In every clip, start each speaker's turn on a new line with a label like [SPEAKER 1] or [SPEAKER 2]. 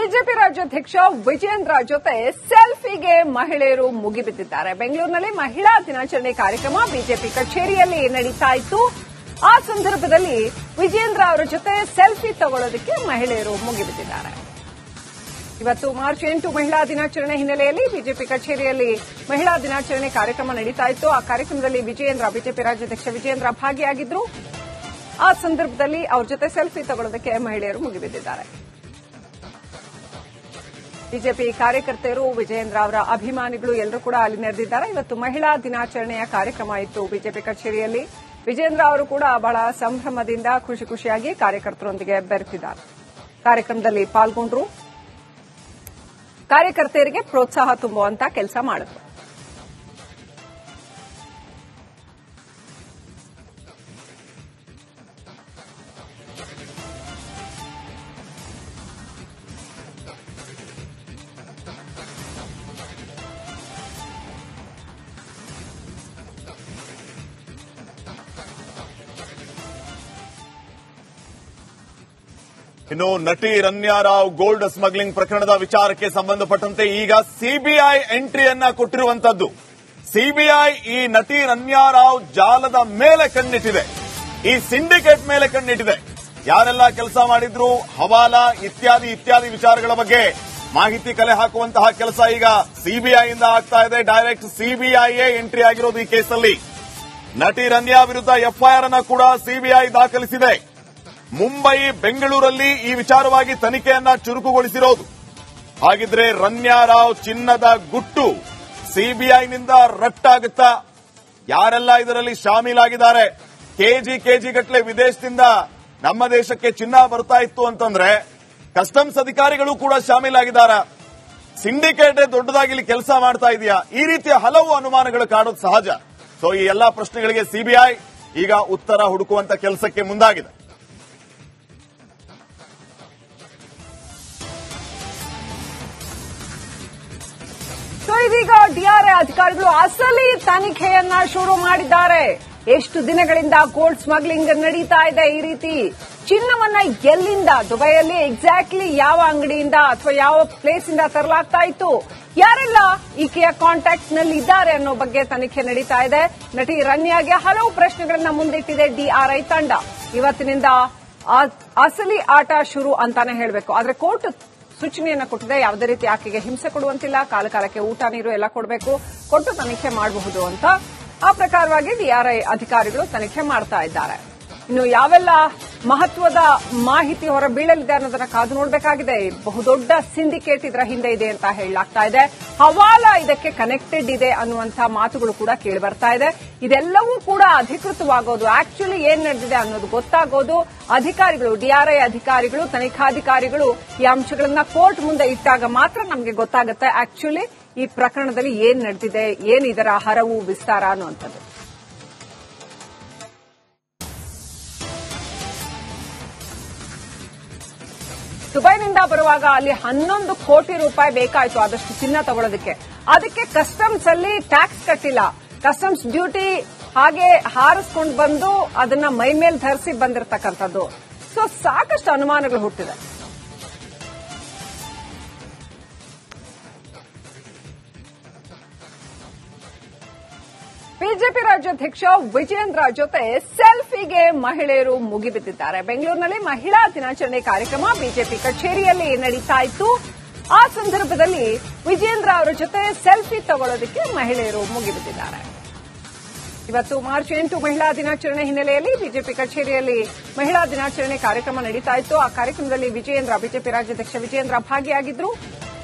[SPEAKER 1] BJP ರಾಜ್ಯಾಧ್ಯಕ್ಷ ವಿಜೇಂದ್ರ ಜೊತೆ ಸೆಲ್ಫಿಗೆ ಮಹಿಳೆಯರು ಮುಗಿಬಿದ್ದಿದ್ದಾರೆ. ಬೆಂಗಳೂರಿನಲ್ಲಿ ಮಹಿಳಾ ದಿನಾಚರಣೆ ಕಾರ್ಯಕ್ರಮ ಬಿಜೆಪಿ ಕಚೇರಿಯಲ್ಲಿ ನಡೀತಾ ಇತ್ತು. ಆ ಸಂದರ್ಭದಲ್ಲಿ ವಿಜೇಂದ್ರ ಅವರ ಜೊತೆ ಸೆಲ್ಫಿ ತಗೊಳ್ಳೋದಕ್ಕೆ ಮಹಿಳೆಯರು ಮುಗಿಬಿದ್ದಿದ್ದಾರೆ. ಇವತ್ತು ಮಾರ್ಚ್ 8 ಮಹಿಳಾ ದಿನಾಚರಣೆ ಹಿನ್ನೆಲೆಯಲ್ಲಿ ಬಿಜೆಪಿ ಕಚೇರಿಯಲ್ಲಿ ಮಹಿಳಾ ದಿನಾಚರಣೆ ಕಾರ್ಯಕ್ರಮ ನಡೀತಾ ಇತ್ತು. ಆ ಕಾರ್ಯಕ್ರಮದಲ್ಲಿ ಬಿಜೆಪಿ ರಾಜ್ಯಾಧ್ಯಕ್ಷ ವಿಜೇಂದ್ರ ಭಾಗಿಯಾಗಿದ್ರು. ಆ ಸಂದರ್ಭದಲ್ಲಿ ಅವ್ರ ಜೊತೆ ಸೆಲ್ಫಿ ತಗೊಳ್ಳೋದಕ್ಕೆ ಮಹಿಳೆಯರು ಮುಗಿಬಿದ್ದಿದ್ದಾರೆ. ಬಿಜೆಪಿ ಕಾರ್ಯಕರ್ತರು, ವಿಜೇಂದ್ರ ಅವರ ಅಭಿಮಾನಿಗಳು ಎಲ್ಲರೂ ಕೂಡ ಅಲ್ಲಿ ನೆರೆದಿದ್ದಾರೆ. ಇವತ್ತು ಮಹಿಳಾ ದಿನಾಚರಣೆಯ ಕಾರ್ಯಕ್ರಮ ಇತ್ತು ಬಿಜೆಪಿ ಕಚೇರಿಯಲ್ಲಿ. ವಿಜೇಂದ್ರ ಅವರು ಕೂಡ ಬಹಳ ಸಂಭ್ರಮದಿಂದ ಖುಷಿಯಾಗಿ ಕಾರ್ಯಕರ್ತರೊಂದಿಗೆ ಬೆರೆತಿದ್ದಾರೆ. ಕಾರ್ಯಕ್ರಮದಲ್ಲಿ ಪಾಲ್ಗೊಂಡ್ರು. ಕಾರ್ಯಕರ್ತರಿಗೆ ಪ್ರೋತ್ಸಾಹ ತುಂಬುವಂತ ಕೆಲಸ ಮಾಡಿದ್ರು.
[SPEAKER 2] ಇನ್ನು ನಟಿ ರಮ್ಯಾ ರಾವ್ ಗೋಲ್ಡ್ ಸ್ಮಗ್ಲಿಂಗ್ ಪ್ರಕರಣದ ವಿಚಾರಕ್ಕೆ ಸಂಬಂಧಪಟ್ಟಂತೆ ಈಗ ಸಿಬಿಐ ಎಂಟ್ರಿಯನ್ನ ಕೊಟ್ಟಿರುವಂತದ್ದು. ಸಿಬಿಐ ಈ ನಟಿ ರಮ್ಯಾ ರಾವ್ ಜಾಲದ ಮೇಲೆ ಕಣ್ಣಿಟ್ಟಿದೆ, ಈ ಸಿಂಡಿಕೇಟ್ ಮೇಲೆ ಕಣ್ಣಿಟ್ಟಿದೆ. ಯಾರೆಲ್ಲ ಕೆಲಸ ಮಾಡಿದ್ರು, ಹವಾಲಾ ಇತ್ಯಾದಿ ವಿಚಾರಗಳ ಬಗ್ಗೆ ಮಾಹಿತಿ ಕಲೆ ಹಾಕುವಂತಹ ಕೆಲಸ ಈಗ ಸಿಬಿಐಯಿಂದ ಆಗ್ತಾ ಇದೆ. ಡೈರೆಕ್ಟ್ ಸಿಬಿಐಯೇ ಎಂಟ್ರಿ ಆಗಿರೋದು ಈ ಕೇಸಲ್ಲಿ. ನಟಿ ರಮ್ಯಾ ವಿರುದ್ಧ ಎಫ್ಐಆರ್ ಅನ್ನ ಕೂಡ ಸಿಬಿಐ ದಾಖಲಿಸಿದೆ. ಮುಂಬೈ, ಬೆಂಗಳೂರಲ್ಲಿ ಈ ವಿಚಾರವಾಗಿ ತನಿಖೆಯನ್ನ ಚುರುಕುಗೊಳಿಸಿರೋದು. ಹಾಗಿದ್ರೆ ರಮ್ಯಾ ರಾವ್ ಚಿನ್ನದ ಗುಟ್ಟು ಸಿಬಿಐನಿಂದ ರಟ್ಟಾಗುತ್ತಾ? ಯಾರೆಲ್ಲ ಇದರಲ್ಲಿ ಶಾಮೀಲಾಗಿದ್ದಾರೆ? ಕೆಜಿ ಗಟ್ಟಲೆ ವಿದೇಶದಿಂದ ನಮ್ಮ ದೇಶಕ್ಕೆ ಚಿನ್ನ ಬರ್ತಾ ಇತ್ತು ಅಂತಂದ್ರೆ ಕಸ್ಟಮ್ಸ್ ಅಧಿಕಾರಿಗಳು ಕೂಡ ಶಾಮೀಲಾಗಿದ್ದಾರೆ. ಸಿಂಡಿಕೇಟ್ ದೊಡ್ಡದಾಗಿ ಇಲ್ಲಿ ಕೆಲಸ ಮಾಡ್ತಾ ಇದೆಯಾ? ಈ ರೀತಿಯ ಹಲವು ಅನುಮಾನಗಳು ಕಾಡೋದು ಸಹಜ. ಸೊ ಈ ಎಲ್ಲಾ ಪ್ರಶ್ನೆಗಳಿಗೆ ಸಿಬಿಐ ಈಗ ಉತ್ತರ ಹುಡುಕುವಂತ ಕೆಲಸಕ್ಕೆ ಮುಂದಾಗಿದೆ.
[SPEAKER 1] ಇದೀಗ ಡಿಆರ್ಐ ಅಧಿಕಾರಿಗಳು ಅಸಲಿ ತನಿಖೆಯನ್ನ ಶುರು ಮಾಡಿದ್ದಾರೆ. ಎಷ್ಟು ದಿನಗಳಿಂದ ಗೋಲ್ಡ್ ಸ್ಮಗ್ಲಿಂಗ್ ನಡೀತಾ ಇದೆ? ಈ ರೀತಿ ಚಿನ್ನವನ್ನ ಎಲ್ಲಿಂದ, ದುಬೈಯಲ್ಲಿ ಎಕ್ಸಾಕ್ಟ್ಲಿ ಯಾವ ಅಂಗಡಿಯಿಂದ ಅಥವಾ ಯಾವ ಪ್ಲೇಸ್ ಇಂದ ತರಲಾಗ್ತಾ ಇತ್ತು, ಯಾರೆಲ್ಲ ಈಕೆಯ ಕಾಂಟ್ಯಾಕ್ಟ್ ನಲ್ಲಿ ಇದ್ದಾರೆ ಅನ್ನೋ ಬಗ್ಗೆ ತನಿಖೆ ನಡೀತಾ ಇದೆ. ನಟಿ ರಮ್ಯಾಗೆ ಹಲವು ಪ್ರಶ್ನೆಗಳನ್ನ ಮುಂದಿಟ್ಟಿದೆ ಡಿಆರ್ಐ ತಂಡ. ಇವತ್ತಿನಿಂದ ಅಸಲಿ ಆಟ ಶುರು ಅಂತಾನೆ ಹೇಳಬೇಕು. ಆದ್ರೆ ಕೋರ್ಟ್ ಸೂಚನೆಯನ್ನ ಕೊಟ್ಟಿದೆ. ಯಾವುದೇ ರೀತಿ ಆಕೆಗೆ ಹಿಂಸೆ ಕೊಡುವಂತಿಲ್ಲ, ಕಾಲಕಾಲಕ್ಕೆ ಊಟ ನೀರು ಎಲ್ಲ ಕೊಡಬೇಕು, ಕೊಟ್ಟು ತನಿಖೆ ಮಾಡಬಹುದು ಅಂತ. ಆ ಪ್ರಕಾರವಾಗಿ ಡಿಆರ್ಐ ಅಧಿಕಾರಿಗಳು ತನಿಖೆ ಮಾಡ್ತಾ ಇದ್ದಾರೆ. ಇನ್ನು ಯಾವೆಲ್ಲ ಮಹತ್ವದ ಮಾಹಿತಿ ಹೊರ ಬೀಳಲಿದೆ ಅನ್ನೋದನ್ನ ಕಾದು ನೋಡಬೇಕಾಗಿದೆ. ಬಹುದೊಡ್ಡ ಸಿಂಡಿಕೇಟ್ ಇದರ ಹಿಂದೆ ಇದೆ ಅಂತ ಹೇಳಲಾಗ್ತಾ ಇದೆ. ಹವಾಲಾ ಇದಕ್ಕೆ ಕನೆಕ್ಟೆಡ್ ಇದೆ ಅನ್ನುವಂಥ ಮಾತುಗಳು ಕೂಡ ಕೇಳಿ ಬರ್ತಾ ಇದೆ. ಇದೆಲ್ಲವೂ ಕೂಡ ಅಧಿಕೃತವಾಗೋದು, ಆಕ್ಚುಲಿ ಏನ್ ನಡೆದಿದೆ ಅನ್ನೋದು ಗೊತ್ತಾಗೋದು ಅಧಿಕಾರಿಗಳು, ಡಿಆರ್ಐ ಅಧಿಕಾರಿಗಳು, ತನಿಖಾಧಿಕಾರಿಗಳು ಈ ಅಂಶಗಳನ್ನ ಕೋರ್ಟ್ ಮುಂದೆ ಇಟ್ಟಾಗ ಮಾತ್ರ ನಮಗೆ ಗೊತ್ತಾಗುತ್ತೆ ಆಕ್ಚುಲಿ ಈ ಪ್ರಕರಣದಲ್ಲಿ ಏನ್ ನಡೆದಿದೆ, ಏನ್ ಇದರ ಹರವು ವಿಸ್ತಾರ ಅನ್ನುವಂಥದ್ದು. ದುಬೈನಿಂದ ಬರುವಾಗ ಅಲ್ಲಿ 11 ಕೋಟಿ ರೂಪಾಯಿ ಬೇಕಾಯಿತು ಆದಷ್ಟು ಚಿನ್ನ ತಗೊಳ್ಳೋದಕ್ಕೆ. ಅದಕ್ಕೆ ಕಸ್ಟಮ್ಸ್ ಅಲ್ಲಿ ಟ್ಯಾಕ್ಸ್ ಕಟ್ಟಿಲ್ಲ, ಕಸ್ಟಮ್ಸ್ ಡ್ಯೂಟಿ ಹಾಗೆ ಹಾರಿಸ್ಕೊಂಡು ಬಂದು ಅದನ್ನ ಮೈ ಮೇಲೆ ಧರಿಸಿ ಬಂದಿರತಕ್ಕಂಥದ್ದು. ಸೊ ಸಾಕಷ್ಟು ಅನುಮಾನಗಳು ಹುಟ್ಟಿದೆ. ಬಿಜೆಪಿ ರಾಜ್ಯಾಧ್ಯಕ್ಷ ವಿಜೇಂದ್ರ ಜೊತೆ ಸೆಲ್ಫಿಗೆ ಮಹಿಳೆಯರು ಮುಗಿಬಿದ್ದಿದ್ದಾರೆ. ಬೆಂಗಳೂರಿನಲ್ಲಿ ಮಹಿಳಾ ದಿನಾಚರಣೆ ಕಾರ್ಯಕ್ರಮ ಬಿಜೆಪಿ ಕಚೇರಿಯಲ್ಲಿ ನಡೀತಾ ಇತ್ತು. ಆ ಸಂದರ್ಭದಲ್ಲಿ ವಿಜೇಂದ್ರ ಅವರ ಜೊತೆ ಸೆಲ್ಫಿ ತಗೊಳ್ಳೋದಕ್ಕೆ ಮಹಿಳೆಯರು ಮುಗಿಬಿದ್ದಿದ್ದಾರೆ. ಇವತ್ತು ಮಾರ್ಚ್ 8 ಮಹಿಳಾ ದಿನಾಚರಣೆ ಹಿನ್ನೆಲೆಯಲ್ಲಿ ಬಿಜೆಪಿ ಕಚೇರಿಯಲ್ಲಿ ಮಹಿಳಾ ದಿನಾಚರಣೆ ಕಾರ್ಯಕ್ರಮ ನಡೀತಾ ಇತ್ತು. ಆ ಕಾರ್ಯಕ್ರಮದಲ್ಲಿ ಬಿಜೆಪಿ ರಾಜ್ಯಾಧ್ಯಕ್ಷ ವಿಜೇಂದ್ರ ಭಾಗಿಯಾಗಿದ್ರು.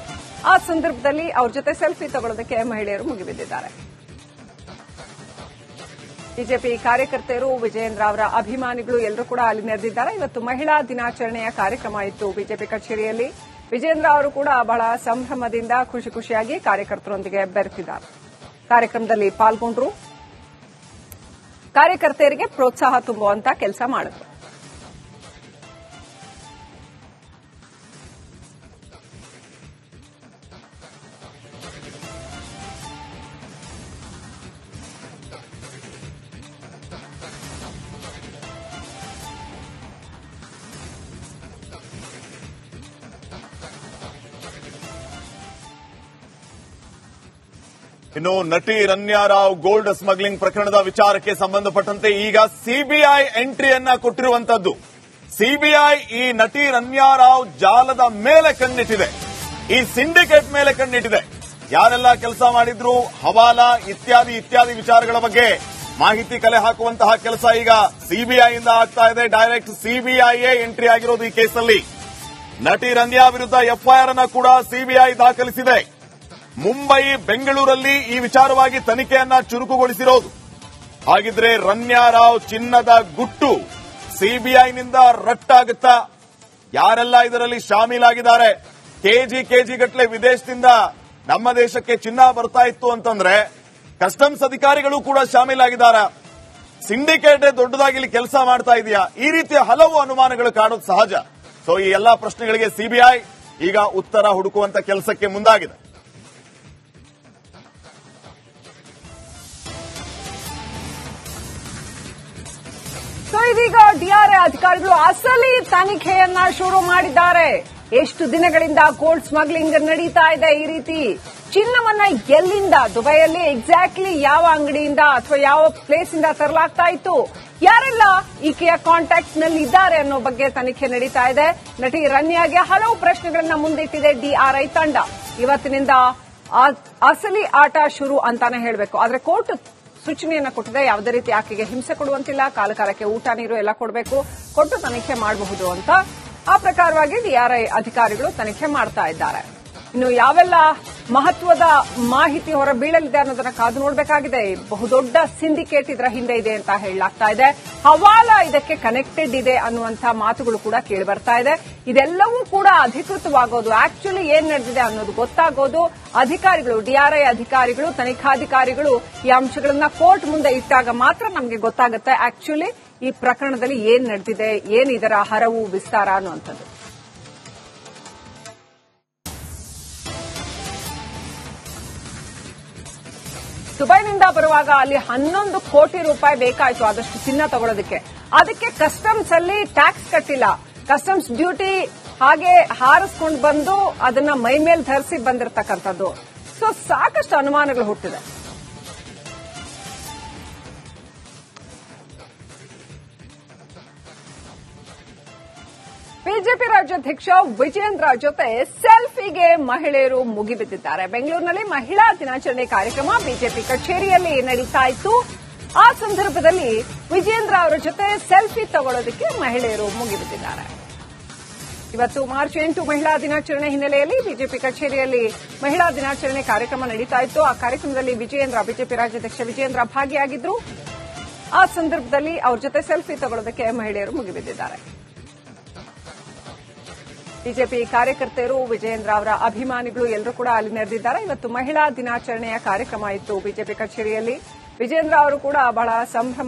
[SPEAKER 1] ಆ ಸಂದರ್ಭದಲ್ಲಿ ಅವ್ರ ಜೊತೆ ಸೆಲ್ಫಿ ತಗೊಳ್ಳೋದಕ್ಕೆ ಮಹಿಳೆಯರು ಮುಗಿಬಿದ್ದಿದ್ದಾರೆ. ಬಿಜೆಪಿ ಕಾರ್ಯಕರ್ತರು, ವಿಜೇಂದ್ರ ಅವರ ಅಭಿಮಾನಿಗಳು ಎಲ್ಲರೂ ಕೂಡ ಅಲ್ಲಿ ನೆರೆದಿದ್ದಾರೆ. ಇವತ್ತು ಮಹಿಳಾ ದಿನಾಚರಣೆಯ ಕಾರ್ಯಕ್ರಮ ಇತ್ತು ಬಿಜೆಪಿ ಕಚೇರಿಯಲ್ಲಿ. ವಿಜೇಂದ್ರ ಅವರು ಕೂಡ ಬಹಳ ಸಂಭ್ರಮದಿಂದ ಖುಷಿಯಾಗಿ ಕಾರ್ಯಕರ್ತರೊಂದಿಗೆ ಬೆರೆತಿದ್ದಾರೆ. ಕಾರ್ಯಕ್ರಮದಲ್ಲಿ ಪಾಲ್ಗೊಂಡ್ರು. ಕಾರ್ಯಕರ್ತರಿಗೆ ಪ್ರೋತ್ಸಾಹ ತುಂಬುವಂತ ಕೆಲಸ ಮಾಡಿದ್ರು.
[SPEAKER 2] ಇನ್ನು ನಟಿ ರಮ್ಯಾ ರಾವ್ ಗೋಲ್ಡ್ ಸ್ಮಗ್ಲಿಂಗ್ ಪ್ರಕರಣದ ವಿಚಾರಕ್ಕೆ ಸಂಬಂಧಪಟ್ಟಂತೆ ಈಗ ಸಿಬಿಐ ಎಂಟ್ರಿಯನ್ನ ಕೊಟ್ಟಿರುವಂತದ್ದು. ಸಿಬಿಐ ಈ ನಟಿ ರಮ್ಯಾ ರಾವ್ ಜಾಲದ ಮೇಲೆ ಕಣ್ಣಿಟ್ಟಿದೆ, ಈ ಸಿಂಡಿಕೇಟ್ ಮೇಲೆ ಕಣ್ಣಿಟ್ಟಿದೆ. ಯಾರೆಲ್ಲ ಕೆಲಸ ಮಾಡಿದ್ರು, ಹವಾಲಾ ಇತ್ಯಾದಿ ವಿಚಾರಗಳ ಬಗ್ಗೆ ಮಾಹಿತಿ ಕಲೆ ಹಾಕುವಂತಹ ಕೆಲಸ ಈಗ ಸಿಬಿಐ ಇಂದ ಆಗ್ತಾ ಇದೆ. ಡೈರೆಕ್ಟ್ ಸಿಬಿಐಯೇ ಎಂಟ್ರಿ ಆಗಿರೋದು ಈ ಕೇಸಲ್ಲಿ. ನಟಿ ರಮ್ಯಾ ವಿರುದ್ಧ ಎಫ್ಐಆರ್ ಅನ್ನ ಕೂಡ ಸಿಬಿಐ ದಾಖಲಿಸಿದೆ. ಮುಂಬೈ, ಬೆಂಗಳೂರಲ್ಲಿ ಈ ವಿಚಾರವಾಗಿ ತನಿಖೆಯನ್ನ ಚುರುಕುಗೊಳಿಸಿರೋದು. ಹಾಗಿದ್ರೆ ರಮ್ಯಾ ರಾವ್ ಚಿನ್ನದ ಗುಟ್ಟು ಸಿಬಿಐನಿಂದ ರಟ್ಟಾಗುತ್ತಾ? ಯಾರೆಲ್ಲ ಇದರಲ್ಲಿ ಶಾಮೀಲಾಗಿದ್ದಾರೆ? ಕೆಜಿ ಗಟ್ಟಲೆ ವಿದೇಶದಿಂದ ನಮ್ಮ ದೇಶಕ್ಕೆ ಚಿನ್ನ ಬರ್ತಾ ಇತ್ತು ಅಂತಂದ್ರೆ ಕಸ್ಟಮ್ಸ್ ಅಧಿಕಾರಿಗಳು ಕೂಡ ಶಾಮೀಲಾಗಿದ್ದಾರೆ. ಸಿಂಡಿಕೇಟ್ ದೊಡ್ಡದಾಗಿ ಇಲ್ಲಿ ಕೆಲಸ ಮಾಡ್ತಾ ಇದೆಯಾ? ಈ ರೀತಿಯ ಹಲವು ಅನುಮಾನಗಳು ಕಾಣೋದು ಸಹಜ. ಸೊ ಈ ಎಲ್ಲಾ ಪ್ರಶ್ನೆಗಳಿಗೆ ಸಿಬಿಐ ಈಗ ಉತ್ತರ ಹುಡುಕುವಂತ ಕೆಲಸಕ್ಕೆ ಮುಂದಾಗಿದೆ.
[SPEAKER 1] ಸೊ ಇದೀಗ ಡಿಆರ್ಐ ಅಧಿಕಾರಿಗಳು ಅಸಲಿ ತನಿಖೆಯನ್ನ ಶುರು ಮಾಡಿದ್ದಾರೆ. ಎಷ್ಟು ದಿನಗಳಿಂದ ಗೋಲ್ಡ್ ಸ್ಮಗ್ಲಿಂಗ್ ನಡೀತಾ ಇದೆ? ಈ ರೀತಿ ಚಿನ್ನವನ್ನ ಎಲ್ಲಿಂದ, ದುಬೈಯಲ್ಲಿ ಎಕ್ಸಾಕ್ಟ್ಲಿ ಯಾವ ಅಂಗಡಿಯಿಂದ ಅಥವಾ ಯಾವ ಪ್ಲೇಸ್ ಇಂದ ತರಲಾಗ್ತಾ ಇತ್ತು, ಯಾರೆಲ್ಲ ಈಕೆಯ ಕಾಂಟ್ಯಾಕ್ಟ್ ನಲ್ಲಿ ಇದ್ದಾರೆ ಅನ್ನೋ ಬಗ್ಗೆ ತನಿಖೆ ನಡೀತಾ ಇದೆ. ನಟಿ ರಮ್ಯಾಗೆ ಹಲವು ಪ್ರಶ್ನೆಗಳನ್ನ ಮುಂದಿಟ್ಟಿದೆ ಡಿಆರ್ಐ ತಂಡ. ಇವತ್ತಿನಿಂದ ಅಸಲಿ ಆಟ ಶುರು ಅಂತಾನೆ ಹೇಳಬೇಕು. ಆದ್ರೆ ಕೋರ್ಟ್ ಸೂಚನೆಯನ್ನ ಕೊಟ್ಟಿದೆ, ಯಾವುದೇ ರೀತಿ ಆಕೆಗೆ ಹಿಂಸೆ ಕೊಡುವಂತಿಲ್ಲ, ಕಾಲಕಾಲಕ್ಕೆ ಊಟ ನೀರು ಎಲ್ಲ ಕೊಡಬೇಕು, ಕೊಟ್ಟು ತನಿಖೆ ಮಾಡಬಹುದು ಅಂತ. ಆ ಪ್ರಕಾರವಾಗಿ ಡಿಆರ್ಐ ಅಧಿಕಾರಿಗಳು ತನಿಖೆ ಮಾಡ್ತಾ ಇದ್ದಾರೆ. ಇನ್ನು ಯಾವೆಲ್ಲ ಮಹತ್ವದ ಮಾಹಿತಿ ಹೊರ ಬೀಳಲಿದೆ ಅನ್ನೋದನ್ನ ಕಾದು ನೋಡಬೇಕಾಗಿದೆ. ಬಹುದೊಡ್ಡ ಸಿಂಡಿಕೇಟ್ ಇದರ ಹಿಂದೆ ಇದೆ ಅಂತ ಹೇಳಲಾಗ್ತಾ ಇದೆ. ಹವಾಲಾ ಇದಕ್ಕೆ ಕನೆಕ್ಟೆಡ್ ಇದೆ ಅನ್ನುವಂಥ ಮಾತುಗಳು ಕೂಡ ಕೇಳಿ ಬರ್ತಾ ಇದೆ. ಇದೆಲ್ಲವೂ ಕೂಡ ಅಧಿಕೃತವಾಗೋದು, ಆಕ್ಚುಲಿ ಏನ್ ನಡೆದಿದೆ ಅನ್ನೋದು ಗೊತ್ತಾಗೋದು ಅಧಿಕಾರಿಗಳು, ಡಿಆರ್ಐ ಅಧಿಕಾರಿಗಳು, ತನಿಖಾಧಿಕಾರಿಗಳು ಈ ಅಂಶಗಳನ್ನ ಕೋರ್ಟ್ ಮುಂದೆ ಇಟ್ಟಾಗ ಮಾತ್ರ ನಮಗೆ ಗೊತ್ತಾಗುತ್ತೆ ಆಕ್ಚುಲಿ ಈ ಪ್ರಕರಣದಲ್ಲಿ ಏನ್ ನಡೆದಿದೆ, ಏನ್ ಇದರ ಹರವು ವಿಸ್ತಾರ ಅನ್ನುವಂಥದ್ದು. ದುಬೈನಿಂದ ಬರುವಾಗ ಅಲ್ಲಿ 11 ಕೋಟಿ ರೂಪಾಯಿ ಬೇಕಾಯಿತು ಆದಷ್ಟು ಚಿನ್ನ ತಗೊಳ್ಳೋದಕ್ಕೆ. ಅದಕ್ಕೆ ಕಸ್ಟಮ್ಸ್ ಅಲ್ಲಿ ಟ್ಯಾಕ್ಸ್ ಕಟ್ಟಿಲ್ಲ, ಕಸ್ಟಮ್ಸ್ ಡ್ಯೂಟಿ ಹಾಗೆ ಹಾರಿಸ್ಕೊಂಡು ಬಂದು ಅದನ್ನ ಮೈ ಮೇಲೆ ಧರಿಸಿ ಬಂದಿರತಕ್ಕಂಥದ್ದು. ಸೊ ಸಾಕಷ್ಟು ಅನುಮಾನಗಳು ಹುಟ್ಟಿದೆ. ಬಿಜೆಪಿ ರಾಜ್ಯಾಧ್ಯಕ್ಷ ವಿಜಯೇಂದ್ರ ಜೊತೆ ಸೆಲ್ಫಿಗೆ ಮಹಿಳೆಯರು ಮುಗಿಬಿದ್ದಿದ್ದಾರೆ. ಬೆಂಗಳೂರಿನಲ್ಲಿ ಮಹಿಳಾ ದಿನಾಚರಣೆ ಕಾರ್ಯಕ್ರಮ ಬಿಜೆಪಿ ಕಚೇರಿಯಲ್ಲಿ ನಡೀತಾ ಇತ್ತು. ಆ ಸಂದರ್ಭದಲ್ಲಿ ವಿಜಯೇಂದ್ರ ಅವರ ಜೊತೆ ಸೆಲ್ಫಿ ತಗೊಳ್ಳೋದಕ್ಕೆ ಮಹಿಳೆಯರು ಮುಗಿಬಿದ್ದಿದ್ದಾರೆ. ಇವತ್ತು ಮಾರ್ಚ್ 8 ಮಹಿಳಾ ದಿನಾಚರಣೆ ಹಿನ್ನೆಲೆಯಲ್ಲಿ ಬಿಜೆಪಿ ಕಚೇರಿಯಲ್ಲಿ ಮಹಿಳಾ ದಿನಾಚರಣೆ ಕಾರ್ಯಕ್ರಮ ನಡೀತಾ ಇತ್ತು. ಆ ಕಾರ್ಯಕ್ರಮದಲ್ಲಿ ಬಿಜೆಪಿ ರಾಜ್ಯಾಧ್ಯಕ್ಷ ವಿಜಯೇಂದ್ರ ಭಾಗಿಯಾಗಿದ್ರು. ಆ ಸಂದರ್ಭದಲ್ಲಿ ಅವ್ರ ಜೊತೆ ಸೆಲ್ಫಿ ತಗೊಳ್ಳೋದಕ್ಕೆ ಮಹಿಳೆಯರು ಮುಗಿಬಿದ್ದಿದ್ದಾರೆ. ಬಿಜೆಪಿ ಕಾರ್ಯಕರ್ತರು, ವಿಜಯೇಂದ್ರ ಅವರ ಅಭಿಮಾನಿಗಳು ಎಲ್ಲರೂ ಕೂಡ ಅಲ್ಲಿ ನೆರೆದಿದ್ದಾರೆ. ಇವತ್ತು ಮಹಿಳಾ ದಿನಾಚರಣೆಯ ಕಾರ್ಯಕ್ರಮ ಇತ್ತು ಬಿಜೆಪಿ ಕಚೇರಿಯಲ್ಲಿ. ವಿಜಯೇಂದ್ರ ಅವರು ಕೂಡ ಬಹಳ ಸಂಭ್ರಮ